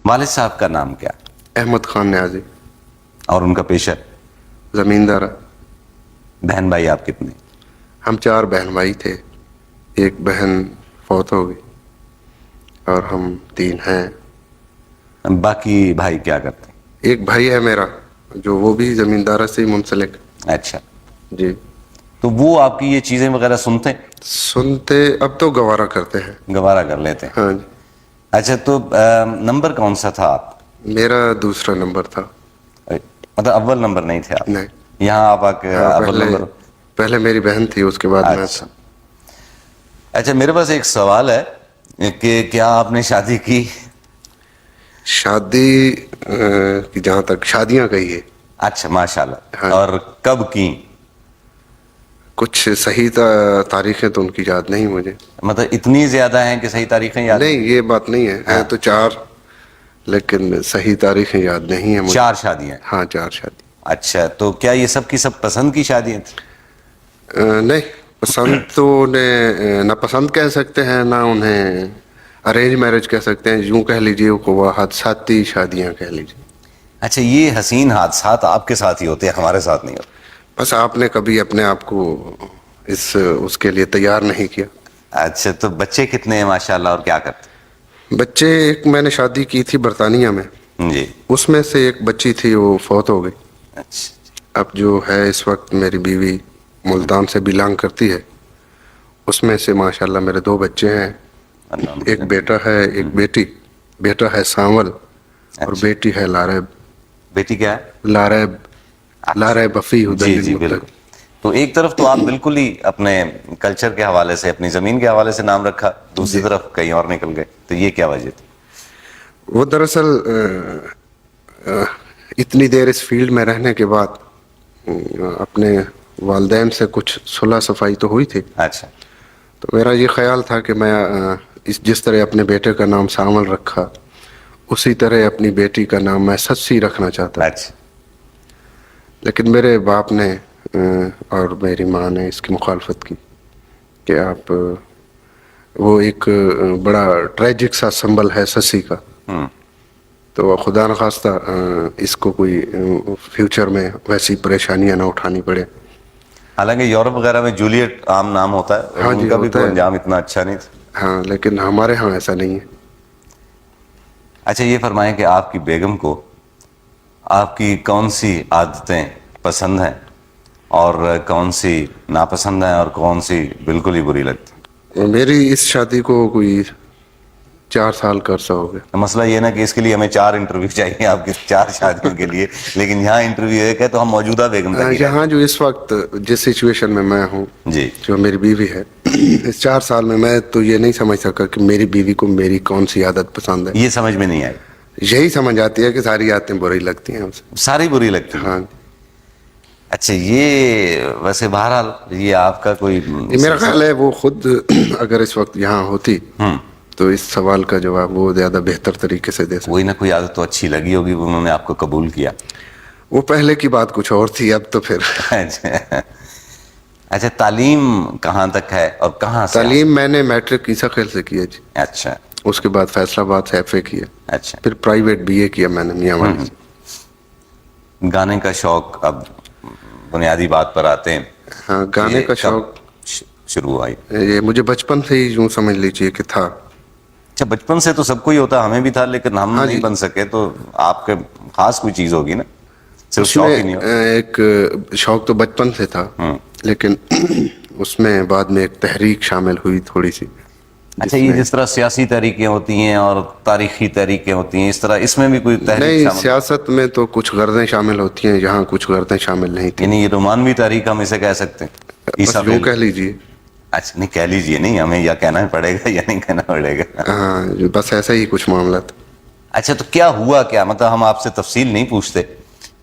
والد صاحب کا نام کیا؟ احمد خان نیازی. اور ان کا پیشہ؟ زمیندار. بہن بھائی آپ کتنے؟ ہم 4 بہن بھائی تھے. ایک بہن فوت ہو گئی اور ہم 3 ہیں. باقی بھائی کیا کرتے ہیں؟ ایک بھائی ہے میرا جو وہ بھی زمیندار سے ہی منسلک. اچھا. جی. تو وہ آپ کی یہ چیزیں وغیرہ سنتے ہیں؟ سنتے اب تو گوارا کرتے ہیں. گوارا کر لیتے ہیں. ہاں جی. اچھا تو نمبر کون سا تھا آپ؟ میرا دوسرا نمبر تھا. مطلب اول نمبر نہیں تھے آپ؟ نہیں. یہاں آپ ہاں اول نمبر. پہلے میری بہن تھی اس کے بعد میں تھا. اچھا میرے پاس ایک سوال ہے کہ کیا آپ نے شادی کی؟ شادی کی جہاں تک شادیاں کہی ہے. اچھا ماشاء اللہ. ہاں. اور کب کی؟ کچھ صحیح تاریخیں تو ان کی یاد نہیں مجھے. مطلب اتنی زیادہ ہیں کہ صحیح تاریخیں یاد نہیں یہ بات نہیں ہے. ہیں تو 4 لیکن صحیح تاریخیں یاد نہیں ہیں مجھے. 4 شادیاں؟ ہاں 4 شادی. اچھا تو کیا یہ سب کی سب پسند کی شادیاں تھیں؟ نہیں پسند تو انہیں نہ پسند کہہ سکتے ہیں نہ انہیں ارینج میرج کہہ سکتے ہیں. یوں کہہ لیجیے وہ حادثاتی شادیاں کہہ لیجیے. اچھا یہ حسین حادثات آپ کے ساتھ ہی ہوتے ہیں، ہمارے ساتھ نہیں ہوتے. بس آپ نے کبھی اپنے آپ کو اس کے لیے تیار نہیں کیا. اچھا تو بچے کتنے ہیں ماشاء اللہ اور کیا کرتے بچے ایک میں نے شادی کی تھی برطانیہ میں. جی. اس میں سے ایک بچی تھی وہ فوت ہو گئی. اچھا. اب جو ہے اس وقت میری بیوی ملتان سے بلانگ کرتی ہے. اس میں سے ماشاء اللہ میرے 2 بچے ہیں. ایک بیٹا ہے ایک بیٹی. بیٹا ہے سانول اور بیٹی ہے لاریب. بیٹی کیا ہے؟ لاریب افی جی جی بالکل. تو ایک طرف تو آپ بالکل ہی اپنے کلچر کے حوالے سے اپنی زمین کے حوالے سے نام رکھا، دوسری طرف کہیں اور نکل گئے، تو یہ کیا وجہ تھی؟ وہ دراصل اتنی دیر اس فیلڈ میں رہنے کے بعد اپنے والدین سے کچھ صلح صفائی تو ہوئی تھی. اچھا. تو میرا یہ خیال تھا کہ میں جس طرح اپنے بیٹے کا نام سانول رکھا اسی طرح اپنی بیٹی کا نام میں سچی رکھنا چاہتا. اچھا. لیکن میرے باپ نے اور میری ماں نے اس کی مخالفت کی کہ آپ وہ ایک بڑا ٹریجک سا سمبل ہے سسی کا. تو خدا نخواستہ اس کو کوئی فیوچر میں ویسی پریشانیاں نہ اٹھانی پڑے. حالانکہ یورپ وغیرہ میں جولیٹ عام نام ہوتا ہے. ہاں ان جی کا بھی ہوتا تو ہے. انجام اتنا اچھا نہیں تھا. ہاں لیکن ہمارے ہاں ایسا نہیں ہے. اچھا یہ فرمائیں کہ آپ کی بیگم کو آپ کی کون سی عادتیں پسند ہیں اور کون سی ناپسند ہیں اور کون سی بالکل ہی بری لگتی؟ میری اس شادی کو کوئی 4 سال کا عرصہ ہو گیا. مسئلہ یہ نا کہ اس کے لیے ہمیں 4 انٹرویو چاہیے آپ کی 4 شادیوں کے لیے، لیکن یہاں انٹرویو ایک ہے تو ہم موجودہ بیگم تک ہی یہاں جو اس وقت جس سچویشن میں ہوں جی جو میری بیوی ہے اس 4 سال میں تو یہ نہیں سمجھ سکا کہ میری بیوی کو میری کون سی عادت پسند ہے. یہ سمجھ میں نہیں آئی. یہی سمجھ آتی ہے کہ ساری عادتیں بری لگتی ہیں اسے. ساری بری لگتی ہیں. ہاں. اچھا یہ ویسے بہرحال یہ آپ کا کوئی میرا خیال ہے وہ خود اگر اس وقت یہاں ہوتی تو اس سوال کا جواب وہ زیادہ بہتر طریقے سے دے سکتے. کوئی نہ کوئی عادت تو اچھی لگی ہوگی، انہوں نے آپ کو قبول کیا. وہ پہلے کی بات کچھ اور تھی، اب تو پھر اچھا تعلیم کہاں تک ہے اور کہاں سے؟ تعلیم میں نے میٹرک عیسیٰ خیل سے کی ہے جی. اچھا. اس کے بعد فیصل آباد سے ایف اے کیا. اچھا. پھر پرائیویٹ بی اے کیا میں نے میاں والی سے. گانے کا شوق اب بنیادی بات پر آتے ہیں. ہاں گانے کا شوق شروع ہوا یہ مجھے بچپن سے ہی یوں سمجھ لیجیے کہ تھا. اچھا بچپن سے تو سب کو ہی ہوتا، ہمیں بھی تھا، لیکن ہم نہیں بن سکے، تو آپ کے خاص کوئی چیز ہوگی نا، صرف اس شوق میں ہی نہیں ہوتا. ایک شوق تو بچپن سے تھا لیکن اس میں بعد میں ایک تحریک شامل ہوئی تھوڑی سی. اچھا یہ جس طرح سیاسی تحریکیں ہوتی ہیں اور تاریخی تحریکیں ہوتی ہیں، اس طرح اس میں بھی کوئی تحریک نہیں. شامل؟ سیاست میں تو کچھ غرضیں شامل ہوتی ہیں، یہاں کچھ غرضیں شامل نہیں تھیں. یعنی یہ رومانوی تحریک ہم اسے کہہ سکتے ہیں؟ بس یوں کہہ لیجیے. اچھا نہیں کہہ لیجیے، نہیں ہمیں یا کہنا پڑے گا یا نہیں کہنا پڑے گا. ہاں بس ایسا ہی کچھ معاملہ تھا. اچھا تو کیا ہوا کیا؟ مطلب ہم آپ سے تفصیل نہیں پوچھتے،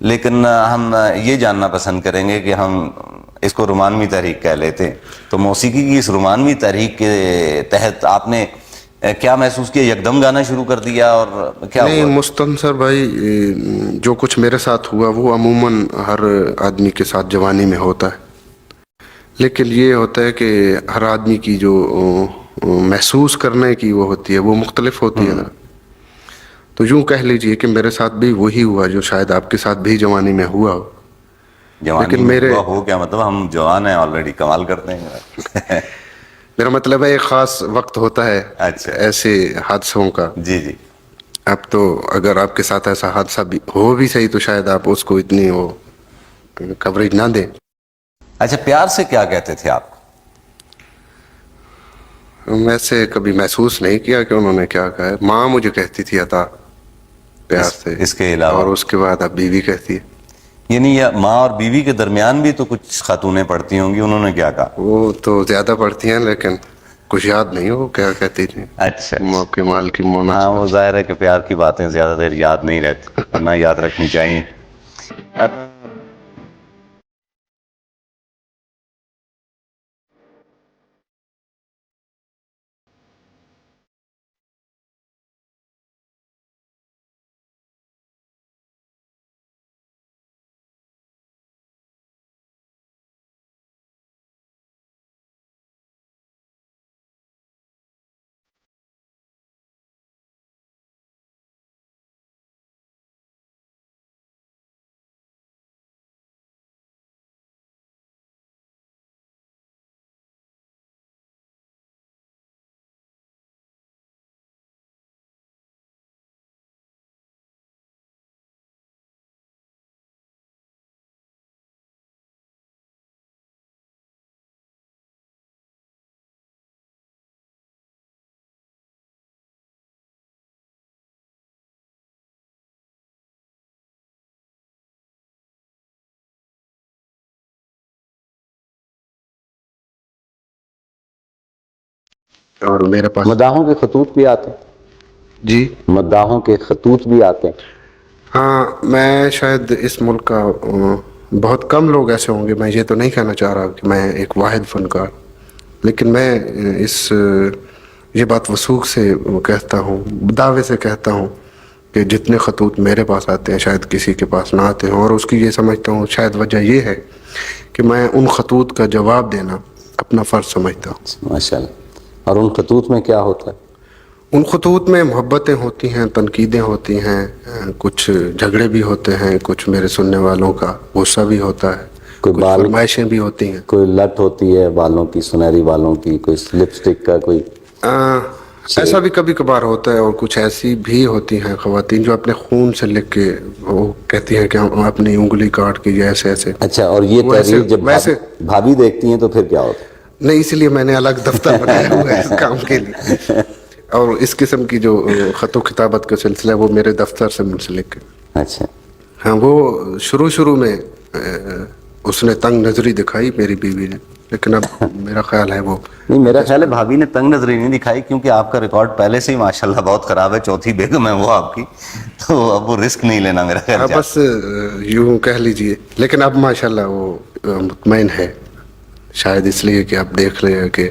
لیکن ہم یہ جاننا پسند کریں گے کہ ہم اس کو رومانوی تحریک کہہ لیتے ہیں، تو موسیقی کی اس رومانوی تحریک کے تحت آپ نے کیا محسوس کیا؟ یکدم گانا شروع کر دیا اور کیا ہوا؟ نہیں مستنصر بھائی، جو کچھ میرے ساتھ ہوا وہ عموماً ہر آدمی کے ساتھ جوانی میں ہوتا ہے، لیکن یہ ہوتا ہے کہ ہر آدمی کی جو محسوس کرنے کی وہ ہوتی ہے وہ مختلف ہوتی ہے نا. تو یوں کہہ لیجئے کہ میرے ساتھ بھی وہی ہوا جو شاید آپ کے ساتھ بھی جوانی میں ہوا ہو. جوانی لیکن میں میرے ہوا ہو کیا مطلب؟ ہم جوان ہیں آلریڈی، کمال کرتے ہیں. میرا مطلب ہے ایک خاص وقت ہوتا ہے اچھا ایسے حادثوں کا. جی جی. اب تو اگر آپ کے ساتھ ایسا حادثہ بھی ہو بھی صحیح تو شاید آپ اس کو اتنی وہ کوریج نہ دیں. اچھا، پیار سے کیا کہتے تھے آپ؟ ویسے کبھی محسوس نہیں کیا کہ انہوں نے کیا کہا ہے. ماں مجھے کہتی تھی عطا پیار سے، اس کے علاوہ؟ اور اس کے بعد اب بیوی کہتی ہے. یعنی ماں اور بیوی کے درمیان بھی تو کچھ خاتونیں پڑتی ہوں گی، انہوں نے کیا کہا؟ وہ تو زیادہ پڑتی ہیں لیکن کچھ یاد نہیں وہ کیا کہتی تھی. اچھا ماں کے مال کی مونا. ہاں، وہ ظاہر ہے کہ پیار کی باتیں زیادہ دیر یاد نہیں رہتی، ورنہ یاد رکھنی چاہیے. اور میرے پاس مداحوں کے خطوط بھی آتے ہیں؟ جی مداحوں کے خطوط بھی آتے ہیں؟ ہاں، میں شاید اس ملک کا بہت کم لوگ ایسے ہوں گے، میں یہ تو نہیں کہنا چاہ رہا کہ میں ایک واحد فنکار، لیکن میں یہ بات وثوق سے کہتا ہوں، دعوے سے کہتا ہوں کہ جتنے خطوط میرے پاس آتے ہیں شاید کسی کے پاس نہ آتے ہوں. اور اس کی یہ سمجھتا ہوں شاید وجہ یہ ہے کہ میں ان خطوط کا جواب دینا اپنا فرض سمجھتا ہوں. ماشاء اللہ. اور ان خطوط میں کیا ہوتا ہے؟ ان خطوط میں محبتیں ہوتی ہیں، تنقیدیں ہوتی ہیں، کچھ جھگڑے بھی ہوتے ہیں، کچھ میرے سننے والوں کا غصہ بھی ہوتا ہے، کوئی کچھ بال، فرمائشیں بھی ہوتی ہیں. کوئی لٹ ہوتی ہے بالوں کی، سنہری بالوں کی، کوئی لپسٹک کا، کوئی ایسا بھی کبھی کبھار ہوتا ہے. اور کچھ ایسی بھی ہوتی ہیں خواتین جو اپنے خون سے لکھ کے وہ کہتی ہیں کہ ہم اپنی انگلی کاٹ کے ایسے ایسے. اچھا، اور یہ تحریر جب بھابھی دیکھتی ہیں تو پھر کیا ہوتا ہے؟ نہیں، اس لیے میں نے الگ دفتر بنایا ہوا ہے اس کام کے لیے. اور اس قسم کی جو خط و کتابت کا سلسلہ ہے وہ میرے دفتر سے منسلک ہے. اچھا. ہاں، وہ شروع میں اس نے تنگ نظری دکھائی میری بیوی نے، لیکن اب میرا خیال ہے وہ نہیں، میرا خیال ہے بھابھی نے تنگ نظری نہیں دکھائی، کیونکہ آپ کا ریکارڈ پہلے سے ہی ماشاءاللہ بہت خراب ہے. چوتھی بیگم ہے وہ آپ کی، تو اب وہ رسک نہیں لینا میرا خیال. ہاں، بس یوں کہہ لیجئے. لیکن اب ماشاءاللہ وہ مطمئن ہے، شاید اس لیے کہ آپ دیکھ رہے ہیں کہ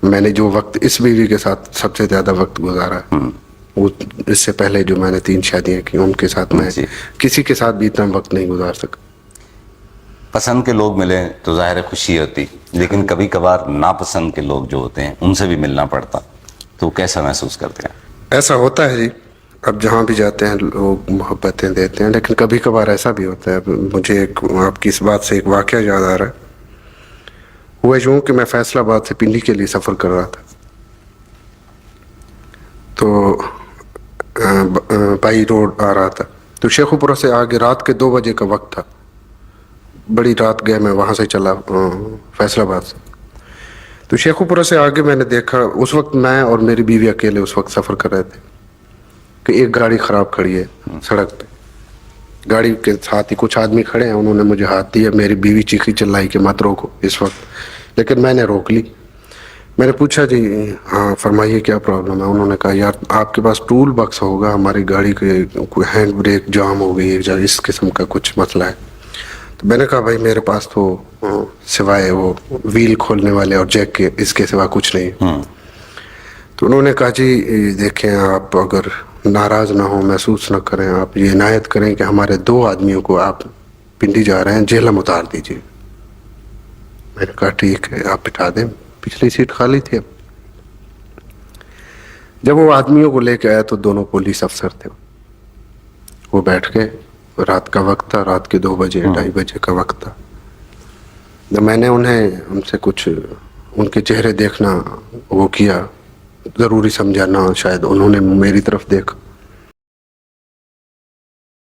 میں نے جو وقت اس بیوی کے ساتھ سب سے زیادہ وقت گزارا ہے، وہ اس سے پہلے جو میں نے 3 شادیاں کی ان کے ساتھ میں کسی کے ساتھ بھی اتنا وقت نہیں گزار سکا. پسند کے لوگ ملیں تو ظاہر ہے خوشی ہوتی، لیکن کبھی کبھار ناپسند کے لوگ جو ہوتے ہیں ان سے بھی ملنا پڑتا، تو کیسا محسوس کرتے ہیں؟ ایسا ہوتا ہے جی، اب جہاں بھی جاتے ہیں لوگ محبتیں دیتے ہیں، لیکن کبھی کبھار ایسا بھی ہوتا ہے. مجھے آپ کی اس بات سے ایک واقعہ یاد آ رہا ہے. ہوا یوں کہ میں فیصل آباد سے پنڈی کے لیے سفر کر رہا تھا، تو بائی روڈ آ رہا تھا. تو شیخوپورہ سے آگے رات کے 2 بجے کا وقت تھا. بڑی رات گیا میں وہاں سے چلا فیصل آباد سے. تو شیخوپورہ سے آگے میں نے دیکھا، اس وقت میں اور میری بیوی اکیلے اس وقت سفر کر رہے تھے، کہ ایک گاڑی خراب کھڑی ہے سڑک پہ. گاڑی کے ساتھ ہی کچھ آدمی کھڑے ہیں، انہوں نے مجھے ہاتھ دیا. میری بیوی چیخی چلائی کہ مت روکو اس وقت، لیکن میں نے روک لی. میں نے پوچھا جی ہاں فرمائیے کیا پرابلم ہے. انہوں نے کہا یار آپ کے پاس ٹول باکس ہوگا، ہماری گاڑی کے کوئی ہینڈ بریک جام ہو گئی ہے، اس قسم کا کچھ مسئلہ ہے. تو میں نے کہا بھائی میرے پاس تو سوائے وہ ویل کھولنے والے اور جیک کے اس کے سوا کچھ نہیں. تو انہوں نے کہا جی دیکھیں آپ اگر ناراض نہ ہوں، محسوس نہ کریں، آپ یہ عنایت کریں کہ ہمارے 2 آدمیوں کو آپ پنڈی جا رہے ہیں جہلم اتار دیجیے. میں نے کہا ٹھیک ہے آپ بٹھا دیں، پچھلی سیٹ خالی تھی. اب جب وہ آدمیوں کو لے کے آیا تو دونوں پولیس افسر تھے. وہ بیٹھ کے, رات کا وقت تھا, رات کے 2 بجے 2:30 بجے کا وقت تھا. میں نے ان سے کچھ ان کے چہرے دیکھنا وہ کیا, ضروری سمجھا, نہ شاید انہوں نے میری طرف دیکھا.